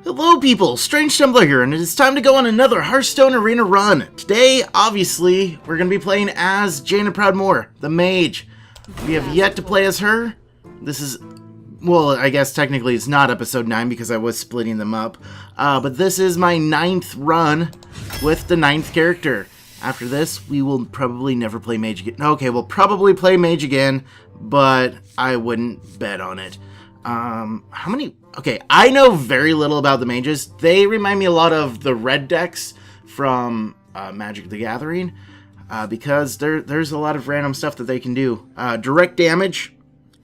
Hello people, StrangeTemplar here, and it is time to go on another Hearthstone Arena run. Today, obviously, we're going to be playing as Jaina Proudmoore, the Mage. We have yet to play as her. This is, well, I guess technically it's not episode 9 because I was splitting them up. But this is my 9th run with the 9th character. After this, we will probably never play Mage again. Okay, we'll probably play Mage again, but I wouldn't bet on it. How many... Okay, I know very little about the mages. They remind me a lot of the red decks from Magic the Gathering, because there's a lot of random stuff that they can do. Direct damage,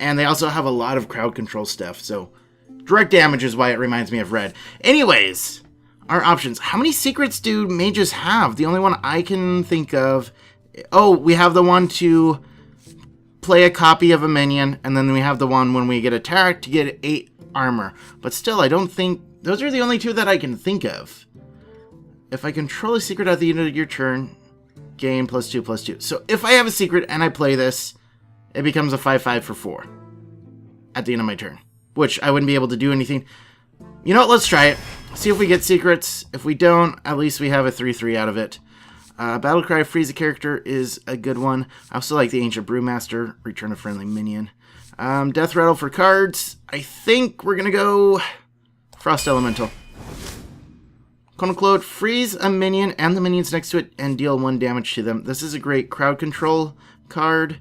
and they also have a lot of crowd control stuff, so direct damage is why it reminds me of red. Anyways, our options. How many secrets do mages have? The only one I can think of... Oh, we have the one to play a copy of a minion, and then we have the one when we get attacked to get 8 armor. But still, I don't think... Those are the only two that I can think of. If I control a secret at the end of your turn, gain +2/+2. So if I have a secret and I play this, it becomes a 5/5 for 4 at the end of my turn, which I wouldn't be able to do anything. You know what? Let's try it. See if we get secrets. If we don't, at least we have a 3/3 out of it. Battlecry, freeze a character is a good one. I also like the Ancient Brewmaster, return a friendly minion. Death Rattle for cards. I think we're going to go Frost Elemental. Quote-unquote, freeze a minion and the minions next to it and deal 1 damage to them. This is a great crowd control card.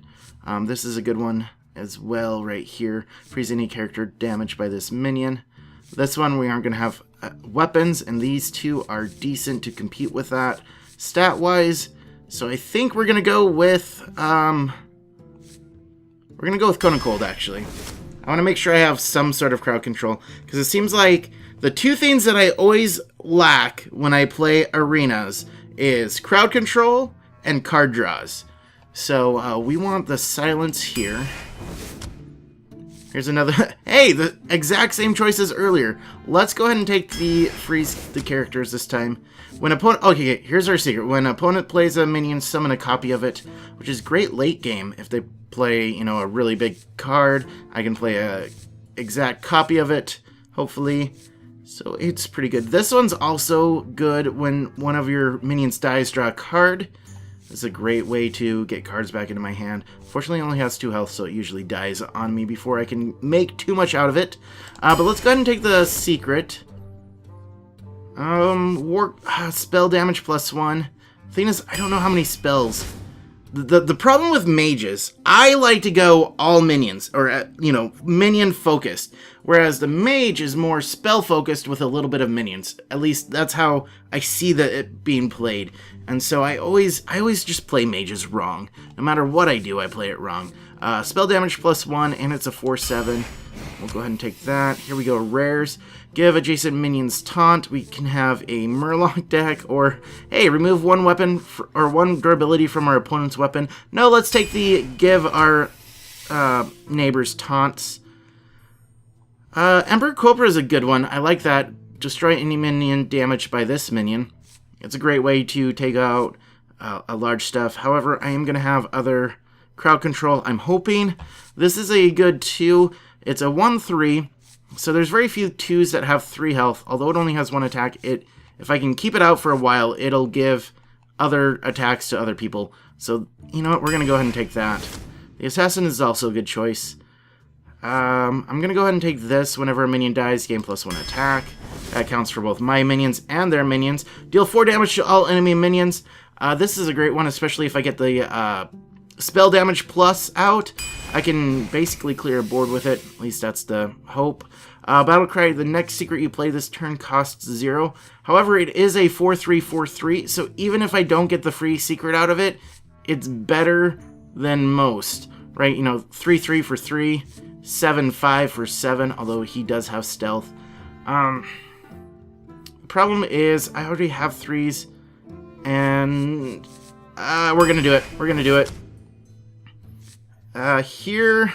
This is a good one as well right here. Freeze any character damaged by this minion. This one we aren't going to have weapons, and these two are decent to compete with that stat-wise. So I think we're going to go with... We're going to go with Cone of Cold, actually. I want to make sure I have some sort of crowd control, because it seems like the two things that I always lack when I play arenas is crowd control and card draws. So we want the silence here. Here's another... Hey, the exact same choice as earlier. Let's go ahead and take the freeze the characters this time. When opponent... Okay, here's our secret. When opponent plays a minion, summon a copy of it, which is great late game. If they play, you know, a really big card, I can play a exact copy of it, hopefully. So it's pretty good. This one's also good when one of your minions dies, draw a card. It's a great way to get cards back into my hand. Fortunately, it only has 2 health, so it usually dies on me before I can make too much out of it. But let's go ahead and take the secret. Spell damage +1. Thing is, I don't know how many spells. The problem with mages, I like to go all minions, or, you know, minion focused. Whereas the mage is more spell focused with a little bit of minions. At least that's how I see it being played. And so I always just play mages wrong. No matter what I do, I play it wrong. Spell damage +1, and it's a 4/7. We'll go ahead and take that. Here we go, rares. Give adjacent minions taunt. We can have a Murloc deck, or, hey, remove 1 weapon, or 1 durability from our opponent's weapon. No, let's take the give our neighbors taunts. Emperor Cobra is a good one. I like that. Destroy any minion damaged by this minion. It's a great way to take out a large stuff. However, I am going to have other crowd control. I'm hoping this is a good 2. It's a 1/3, so there's very few 2s that have 3 health. Although it only has 1 attack, if I can keep it out for a while, it'll give other attacks to other people. So, you know what, we're going to go ahead and take that. The Assassin is also a good choice. I'm going to go ahead and take this. Whenever a minion dies, gain +1 attack. That counts for both my minions and their minions. Deal 4 damage to all enemy minions. This is a great one, especially if I get the spell damage plus out. I can basically clear a board with it. At least that's the hope. Battlecry, the next secret you play this turn costs 0. However, it is a 4/3/4/3, so even if I don't get the free secret out of it, it's better than most, right? You know, 3/3 for 3, 7/5 for 7, although he does have stealth. The problem is I already have 3s, and we're gonna do it. We're gonna do it. Here,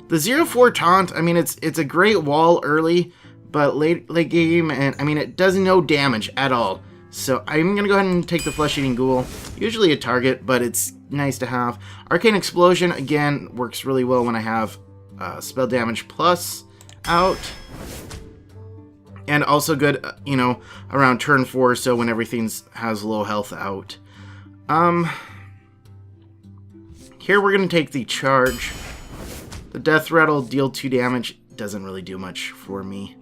the 0/4 taunt, I mean, it's a great wall early, but late game, and I mean, it does no damage at all. So I'm gonna go ahead and take the Flesh-Eating Ghoul. Usually a target, but it's nice to have. Arcane Explosion, again, works really well when I have spell damage plus out. And also good, you know, around turn 4, so when everything has low health out. Here we're going to take the charge. The Death Rattle deal 2 damage. Doesn't really do much for me.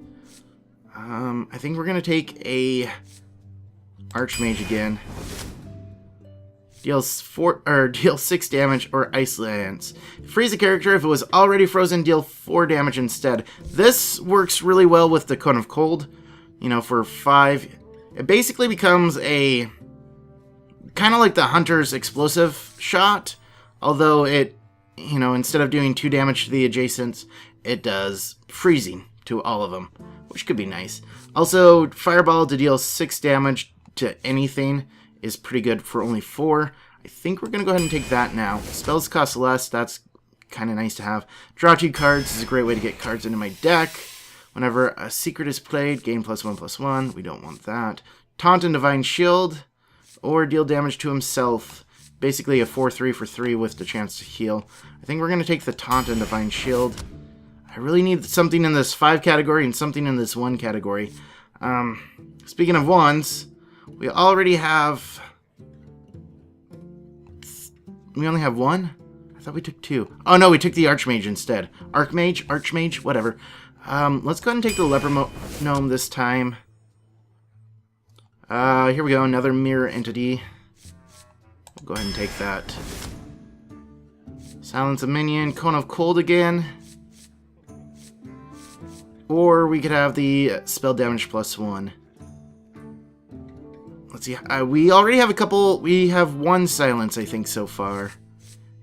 I think we're going to take a Archmage again. Deals 6 damage or Ice Lance. Freeze a character. If it was already frozen, deal 4 damage instead. This works really well with the Cone of Cold. You know, for 5. It basically becomes a kind of like the Hunter's Explosive Shot. Although it, you know, instead of doing 2 damage to the adjacents, it does freezing to all of them, which could be nice. Also, Fireball to deal 6 damage to anything is pretty good for only 4. I think we're going to go ahead and take that now. Spells cost less. That's kind of nice to have. Draw 2 cards is a great way to get cards into my deck. Whenever a secret is played, gain +1/+1. We don't want that. Taunt and Divine Shield, or deal damage to himself. Basically a 4/3 for 3 with the chance to heal. I think we're going to take the Taunt and Divine Shield. I really need something in this 5 category and something in this 1 category. Speaking of 1s, we already have... We only have 1? I thought we took 2. Oh no, we took the Archmage instead. Archmage, whatever. Let's go ahead and take the Leper Gnome this time. Here we go, another Mirror Entity. We'll go ahead and take that. Silence a Minion, Cone of Cold again. Or we could have the Spell Damage +1. Let's see, we already have a couple, we have 1 Silence, I think, so far.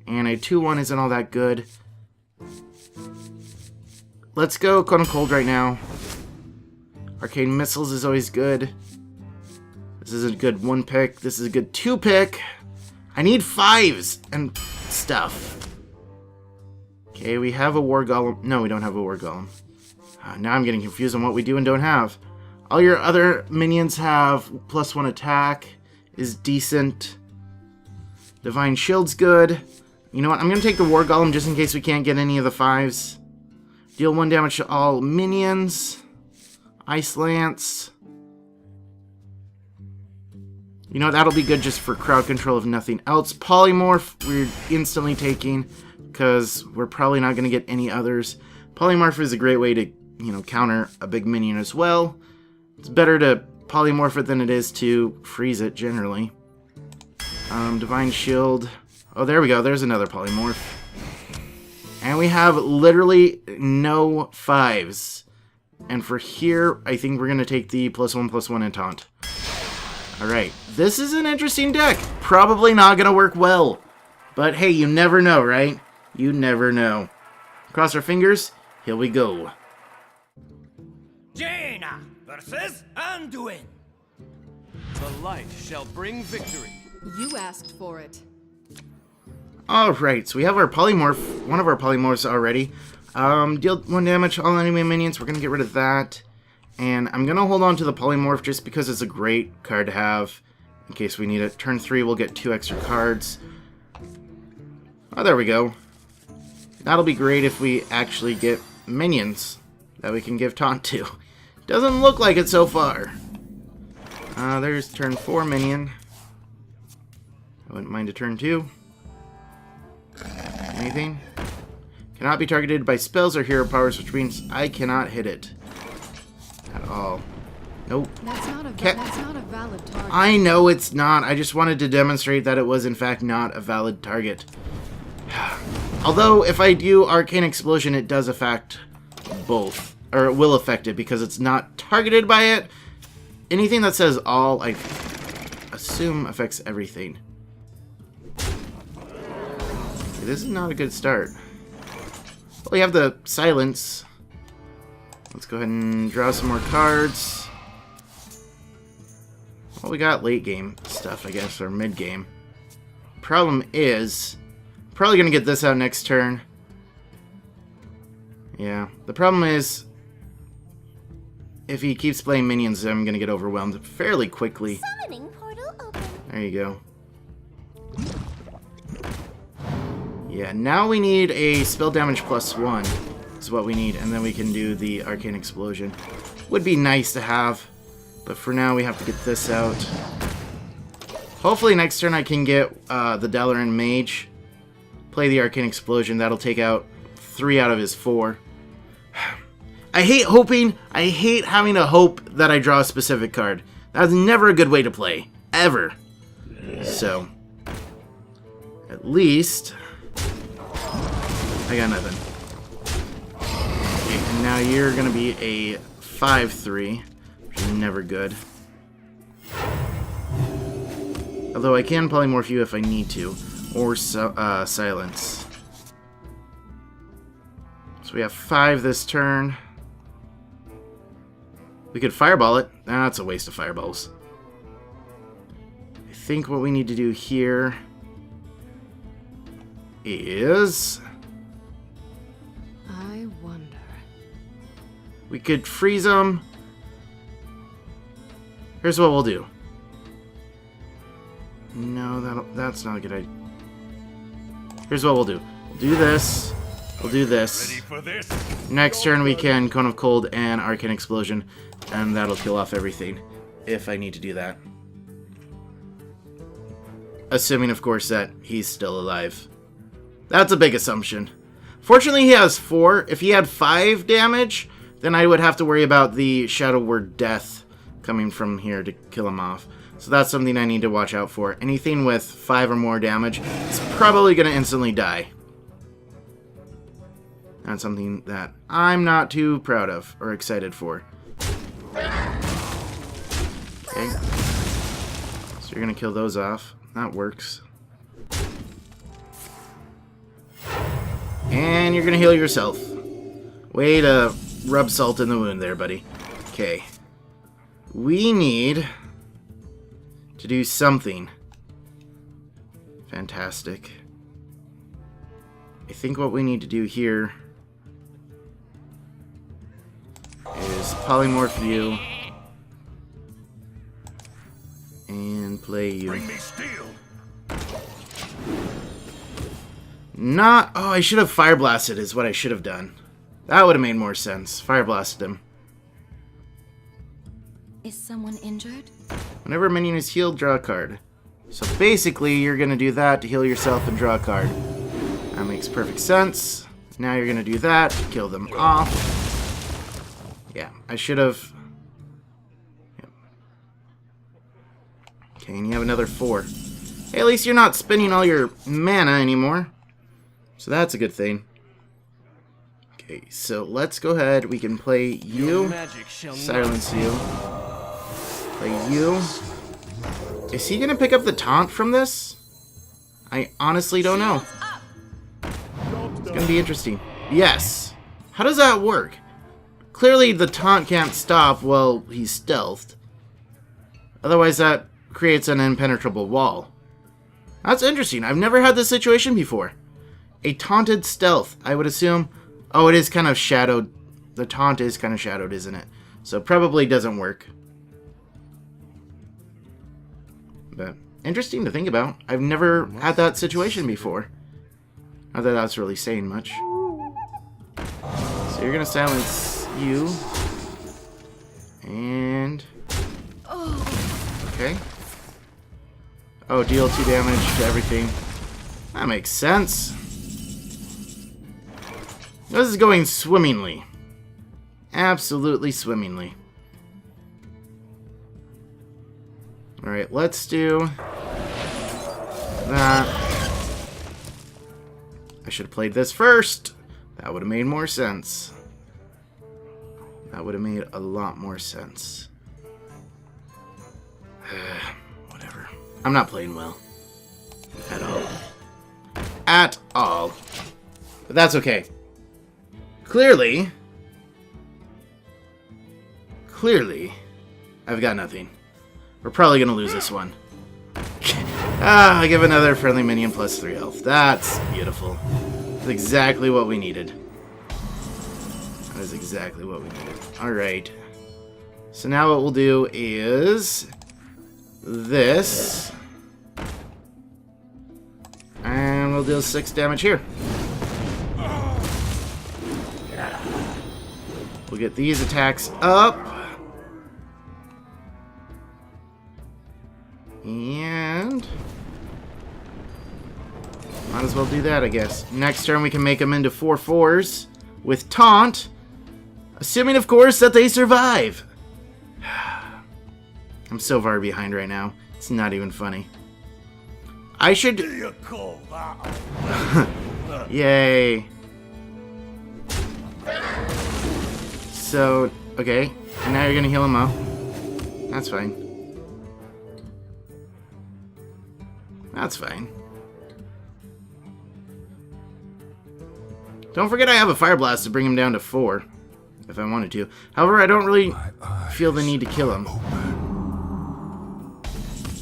And a 2/1 isn't all that good. Let's go Cone of Cold right now. Arcane Missiles is always good. This is a good 1 pick. This is a good 2 pick. I need 5s and stuff. Okay, we have a War Golem. No, we don't have a War Golem. Now I'm getting confused on what we do and don't have. All your other minions have +1 attack. Is decent. Divine Shield's good. You know what? I'm going to take the War Golem just in case we can't get any of the 5s. Deal 1 damage to all minions. Ice Lance. You know, that'll be good just for crowd control if nothing else. Polymorph, we're instantly taking because we're probably not going to get any others. Polymorph is a great way to, you know, counter a big minion as well. It's better to polymorph it than it is to freeze it, generally. Divine Shield. Oh, there we go. There's another polymorph. And we have literally no 5s. And for here, I think we're going to take the +1/+1 and Taunt. Alright, this is an interesting deck. Probably not going to work well. But hey, you never know, right? You never know. Cross our fingers. Here we go. Jaina versus Anduin. The light shall bring victory. You asked for it. Alright, so we have our polymorph, one of our polymorphs already. Deal 1 damage to all enemy minions. We're going to get rid of that. And I'm going to hold on to the polymorph just because it's a great card to have in case we need it. Turn 3, we'll get 2 extra cards. Oh, there we go. That'll be great if we actually get minions that we can give taunt to. Doesn't look like it so far. There's turn 4 minion. I wouldn't mind a turn 2. Anything? Cannot be targeted by spells or hero powers, which means I cannot hit it. At all. Nope. That's not a valid target. I know it's not. I just wanted to demonstrate that it was in fact not a valid target. Although, if I do Arcane Explosion, it does affect both. Or it will affect it because it's not targeted by it. Anything that says all, I assume affects everything. Okay, this is not a good start. Well, we have the Silence. Let's go ahead and draw some more cards. Well, we got late game stuff, I guess, or mid game. Problem is, I'm probably going to get this out next turn. Yeah, the problem is, if he keeps playing minions, I'm going to get overwhelmed fairly quickly. Summoning portal open. There you go. Yeah, now we need a spell damage +1. is what we need, and then we can do the Arcane Explosion. Would be nice to have, but for now we have to get this out. Hopefully next turn I can get the Dalaran Mage, play the Arcane Explosion. That'll take out 3 out of his 4. I hate hoping. I hate having to hope that I draw a specific card. That's never a good way to play. Ever. So, at least I got nothing. Okay, and now you're going to be a 5/3, which is never good. Although I can polymorph you if I need to, or silence. So we have 5 this turn. We could fireball it. That's a waste of fireballs. I think what we need to do here is... I wonder. we could freeze them. Here's what we'll do. No, that's not a good idea. Here's what we'll do. We'll do this. We'll do this. Ready for this? Next turn we can Cone of Cold and Arcane Explosion, and that'll kill off everything, if I need to do that. Assuming, of course, that he's still alive. That's a big assumption. Fortunately, he has 4. If he had 5 damage, then I would have to worry about the Shadow Word Death coming from here to kill him off. So that's something I need to watch out for. Anything with 5 or more damage is probably going to instantly die. That's something that I'm not too proud of or excited for. Okay. So you're going to kill those off. That works. And you're going to heal yourself. Way to rub salt in the wound there, buddy. Okay. We need to do something fantastic. I think what we need to do here is polymorph you and play you. Bring me steel. Not... oh, I should have Fire Blasted is what I should have done. That would have made more sense. Fire Blasted him. Is someone injured? Whenever a minion is healed, draw a card. So basically, you're going to do that to heal yourself and draw a card. That makes perfect sense. Now you're going to do that to kill them off. Yeah, I should have... yep. Okay, and you have another 4. Hey, at least you're not spending all your mana anymore. So that's a good thing. Okay, so let's go ahead. We can play you. Silence you. Play you. Is he going to pick up the taunt from this? I honestly don't know. It's going to be interesting. Yes. How does that work? Clearly the taunt can't stop while he's stealthed. Otherwise that creates an impenetrable wall. That's interesting. I've never had this situation before. A taunted stealth. I would assume... oh, it is kind of shadowed. The taunt is kind of shadowed, isn't it? So probably doesn't work. But interesting to think about. I've never had that situation before. Not that that's really saying much. So you're going to silence you. And... okay. Oh, deal 2 damage to everything. That makes sense. This is going swimmingly. Absolutely swimmingly. Alright, let's do that. I should have played this first. That would have made more sense. That would have made a lot more sense. Whatever. I'm not playing well. At all. At all. But that's okay. Clearly, I've got nothing. We're probably going to lose this one. I give another friendly minion plus 3 health. That's beautiful. That's exactly what we needed. That is exactly what we needed. Alright. So now what we'll do is... this. And we'll deal 6 damage here. We'll get these attacks up. And might as well do that, I guess. Next turn we can make them into 4/4s with taunt, assuming of course that they survive. I'm so far behind right now. It's not even funny. I should... Yay. So, okay. And now you're gonna heal him up. That's fine. That's fine. Don't forget I have a Fire Blast to bring him down to 4. If I wanted to. However, I don't really feel the need to kill him.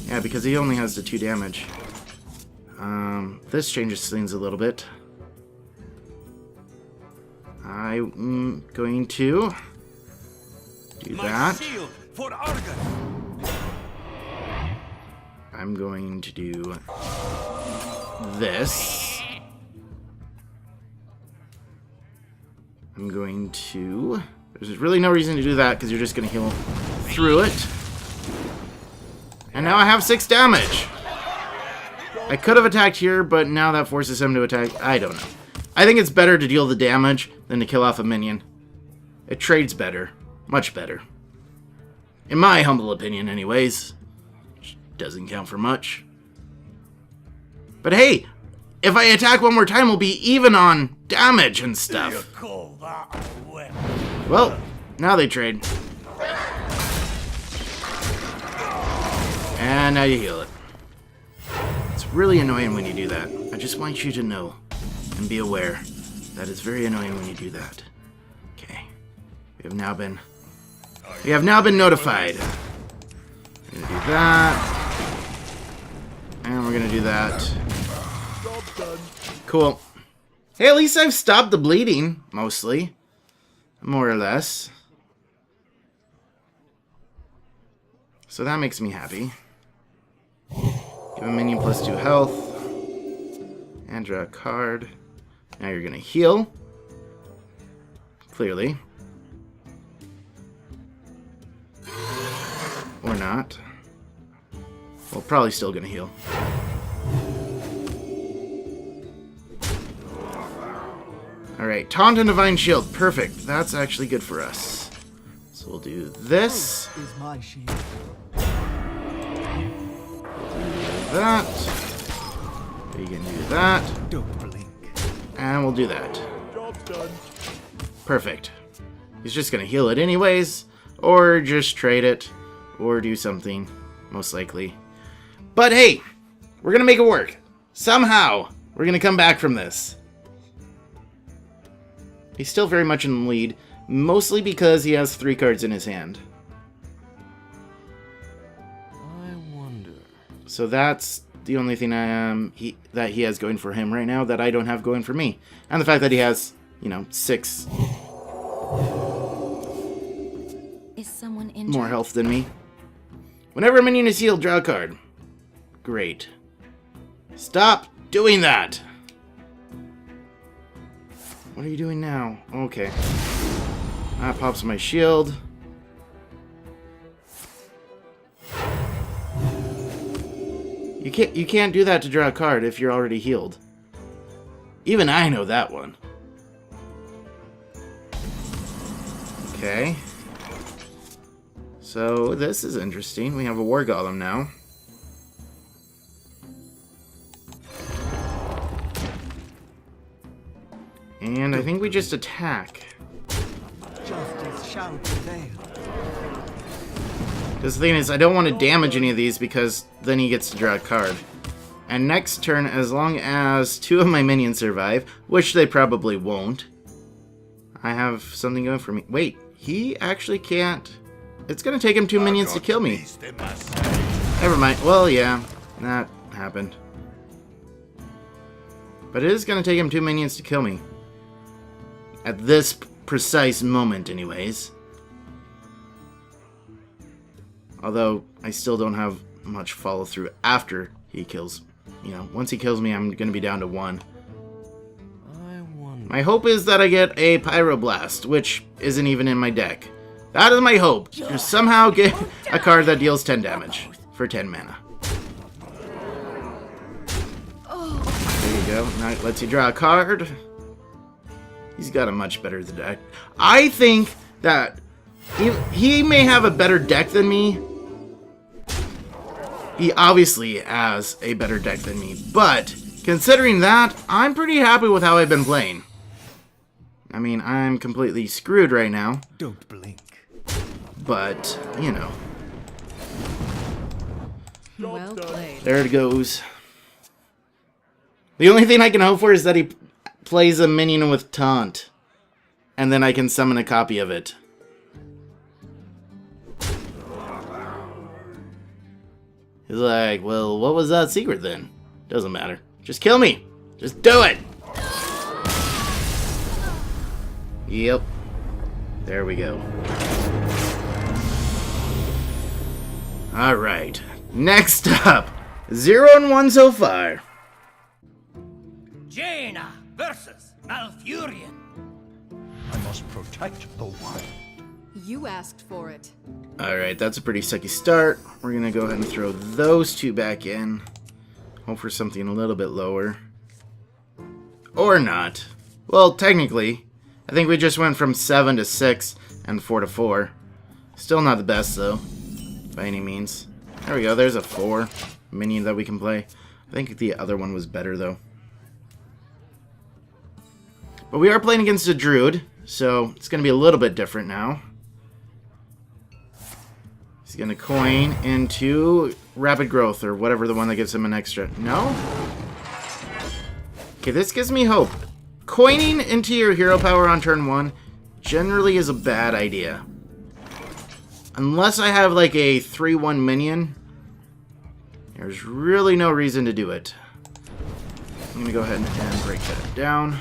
Yeah, because he only has the 2 damage. This changes things a little bit. I'm going to do that. I'm going to do this. I'm going to... There's really no reason to do that because you're just going to heal through it. And now I have 6 damage. I could have attacked here, but now that forces him to attack. I don't know. I think it's better to deal the damage than to kill off a minion. It trades better. Much better. In my humble opinion, anyways. Which doesn't count for much. But hey, if I attack one more time, we'll be even on damage and stuff. Well, now they trade. And now you heal it. It's really annoying when you do that. I just want you to know and be aware that it's very annoying when you do that. Okay. We have now been notified. We're gonna do that. And we're gonna do that. Cool. Hey, at least I've stopped the bleeding, mostly. More or less. So that makes me happy. Give a minion +2 health. And draw a card. Now you're gonna heal. Clearly. Or not. Well, probably still gonna heal. Alright, Taunt and Divine Shield. Perfect. That's actually good for us. So we'll do this. Is my shield. That. You can do that. Don't blink. And we'll do that. Job's done. Perfect. He's just gonna heal it anyways. Or just trade it. Or do something. Most likely. But hey, we're gonna make it work. Somehow, we're gonna come back from this. He's still very much in the lead. Mostly because he has 3 cards in his hand. So that's the only thing that he has going for him right now that I don't have going for me. And the fact that he has, 6 Is someone injured? more health than me. Whenever a minion is healed, draw a card. Great. Stop doing that! What are you doing now? Okay. That pops my shield. You can't do that to draw a card if you're already healed. Even I know that one. Okay. So this is interesting. We have a War Golem now. And I think we just attack. Justice shall prevail. Because the thing is, I don't want to damage any of these because then he gets to draw a card. And next turn, as long as 2 of my minions survive, which they probably won't, I have something going for me. Wait, he actually can't... It's going to take him 2 minions to kill me. Never mind. Well, yeah, that happened. But it is going to take him 2 minions to kill me. At this precise moment, anyways. Although, I still don't have much follow-through after he kills. Once he kills me, I'm going to be down to 1. I wonder. My hope is that I get a Pyroblast, which isn't even in my deck. That is my hope. To somehow get a card that deals 10 damage for 10 mana. There you go. Now it lets you draw a card. He's got a much better deck. I think that he may have a better deck than me. He obviously has a better deck than me, but considering that, I'm pretty happy with how I've been playing. I mean, I'm completely screwed right now, Don't blink. but, you know. Well played. There it goes. The only thing I can hope for is that he plays a minion with Taunt, and then I can summon a copy of it. He's like, well, what was that secret then? Doesn't matter. Just kill me. Just do it. Yep. There we go. Alright. Next up. 0-1 so far. Jaina versus Malfurion. I must protect the one. You asked for it. Alright, that's a pretty sucky start. We're going to go ahead and throw those two back in. Hope for something a little bit lower. Or not. Well, technically, I think we just went from 7 to 6 and 4 to 4. Still not the best, though, by any means. There we go, there's a 4 minion that we can play. I think the other one was better, though. But we are playing against a druid, so it's going to be a little bit different now. He's going to coin into Rapid Growth, or whatever the one that gives him an extra. No? Okay, this gives me hope. Coining into your hero power on turn 1 generally is a bad idea. Unless I have like a 3-1 minion, there's really no reason to do it. I'm going to go ahead and break that down.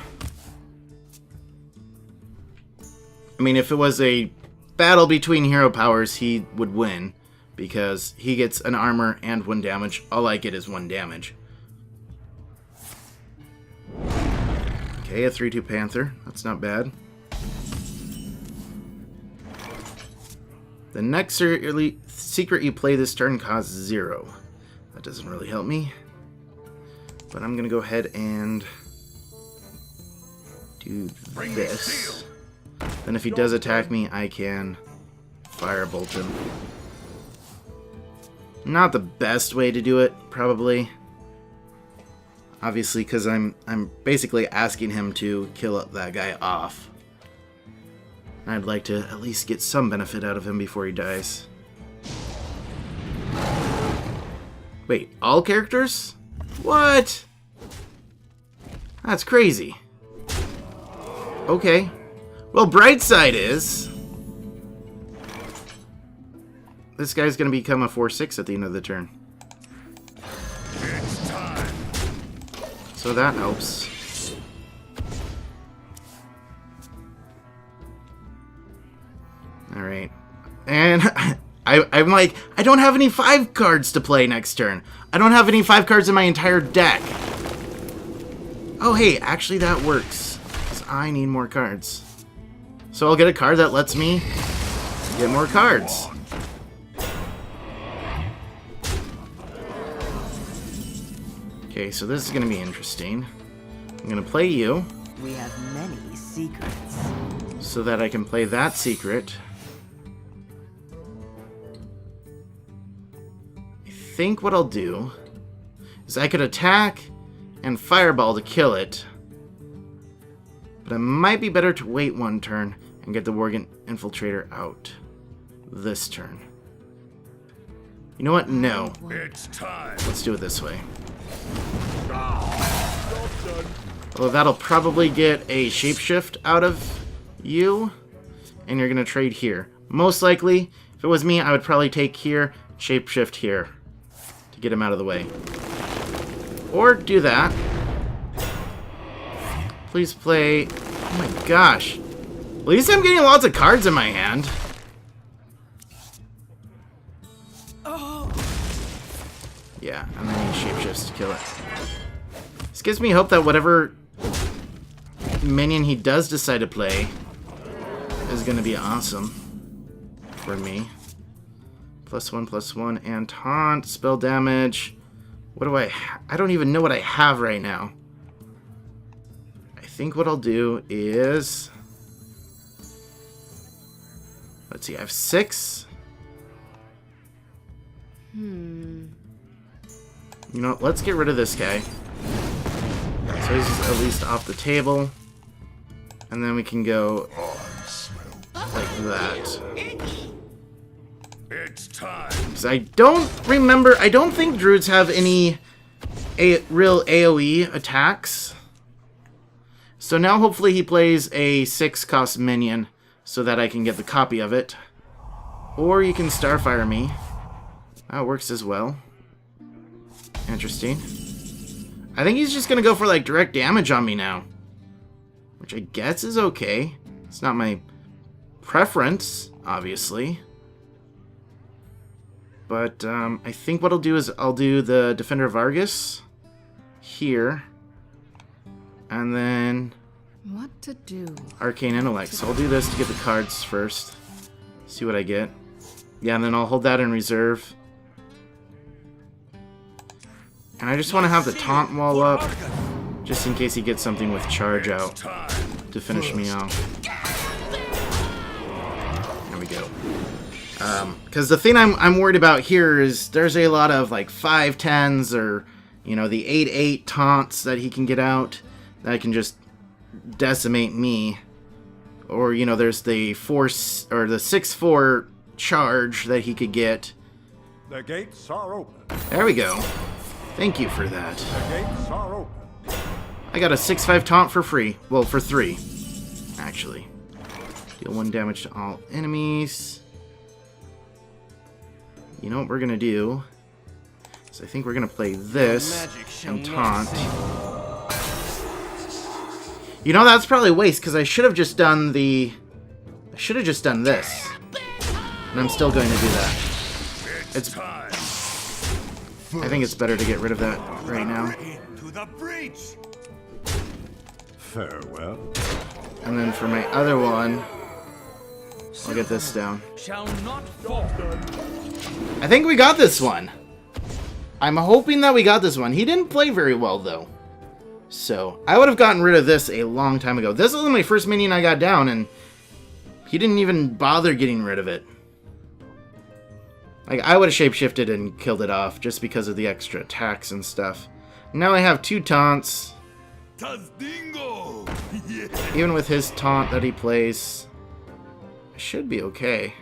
I mean, if it was a battle between hero powers, he would win, because he gets an armor and 1 damage. All I get is 1 damage. Okay, a 3-2 Panther. That's not bad. The next secret you play this turn costs 0. That doesn't really help me. But I'm going to go ahead and do this. Then if he does attack me, I can firebolt him. Not the best way to do it, probably. Obviously, because I'm basically asking him to kill that guy off. I'd like to at least get some benefit out of him before he dies. Wait, all characters? What? That's crazy. Okay. Well, bright side is this guy's going to become a 4-6 at the end of the turn. It's time. So that helps. Alright. And I'm like, I don't have any 5 cards to play next turn. I don't have any 5 cards in my entire deck. Oh, hey, actually that works, because I need more cards. So I'll get a card that lets me get more cards. Okay, so this is going to be interesting. I'm going to play you. We have many secrets. So that I can play that secret. I think what I'll do is I could attack and fireball to kill it. But it might be better to wait 1 turn and get the Worgen Infiltrator out this turn. You know what? No. It's time. Let's do it this way. Although that'll probably get a Shapeshift out of you, and you're going to trade here. Most likely, if it was me, I would probably take here, Shapeshift here, to get him out of the way. Or do that. Please play... Oh my gosh. At least I'm getting lots of cards in my hand. Yeah, and then he shapeshifts to kill it. This gives me hope that whatever minion he does decide to play is going to be awesome for me. +1/+1 and taunt, spell damage. What do I don't even know what I have right now. I think what I'll do is, let's see, I have 6. You know what, let's get rid of this guy. So he's at least off the table. And then we can go like that. It's time. Because I don't remember, I don't think druids have any real AoE attacks. So now hopefully he plays a 6-cost minion so that I can get the copy of it. Or you can Starfire me. That works as well. Interesting. I think he's just going to go for like direct damage on me now. Which I guess is okay. It's not my preference, obviously. But I think what I'll do is I'll do the Defender of Argus here. And then What to do? Arcane Intellect. So I'll do this to get the cards first. See what I get. Yeah, and then I'll hold that in reserve. And I just want to have the taunt wall up, just in case he gets something with charge out to finish me off. There we go. Because the thing I'm worried about here is there's a lot of like 5/10s or, you know, the 8/8 taunts that he can get out that can just decimate me. Or, you know, there's the 6/4 charge that he could get. The gates are open. There we go. Thank you for that. The gates are open. I got a 6/5 taunt for free. Well, for 3, actually. Deal 1 damage to all enemies. You know what we're gonna do? So I think we're gonna play this and taunt. You know, that's probably a waste because I should have just done the. I should have just done this, and I'm still going to do that. It's. I think it's better to get rid of that right now. To the breach. Farewell. And then for my other one, I'll get this down. Shall not fall. I think we got this one. I'm hoping that we got this one. He didn't play very well, though. So, I would have gotten rid of this a long time ago. This was my first minion I got down, and he didn't even bother getting rid of it. Like, I would have shapeshifted and killed it off just because of the extra attacks and stuff. Now I have 2 taunts. Tazdingo. Even with his taunt that he plays, I should be okay.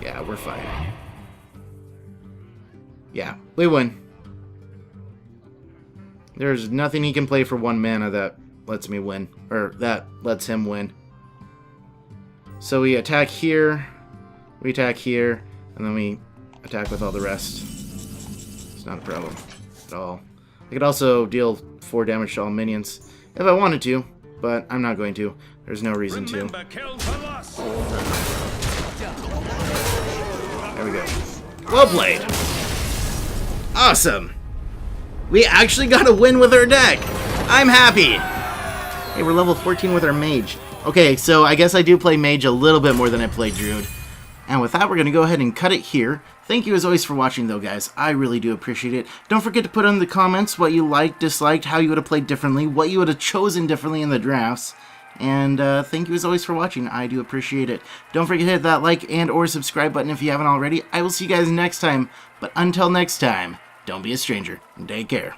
Yeah, we're fine. Yeah, we win. There's nothing he can play for 1 mana that lets me win. Or that lets him win. So we attack here, we attack here, and then we attack with all the rest. It's not a problem at all. I could also deal 4 damage to all minions if I wanted to, but I'm not going to. There's no reason to. Remember, kill the lust. There we go. Well played. Awesome. We actually got a win with our deck. I'm happy. Hey, we're level 14 with our Mage. Okay, so I guess I do play Mage a little bit more than I play Druid. And with that, we're going to go ahead and cut it here. Thank you as always for watching, though, guys. I really do appreciate it. Don't forget to put in the comments what you liked, disliked, how you would have played differently, what you would have chosen differently in the drafts. And thank you as always for watching. I do appreciate it. Don't forget to hit that like and or subscribe button if you haven't already. I will see you guys next time. But until next time, don't be a stranger. Take care.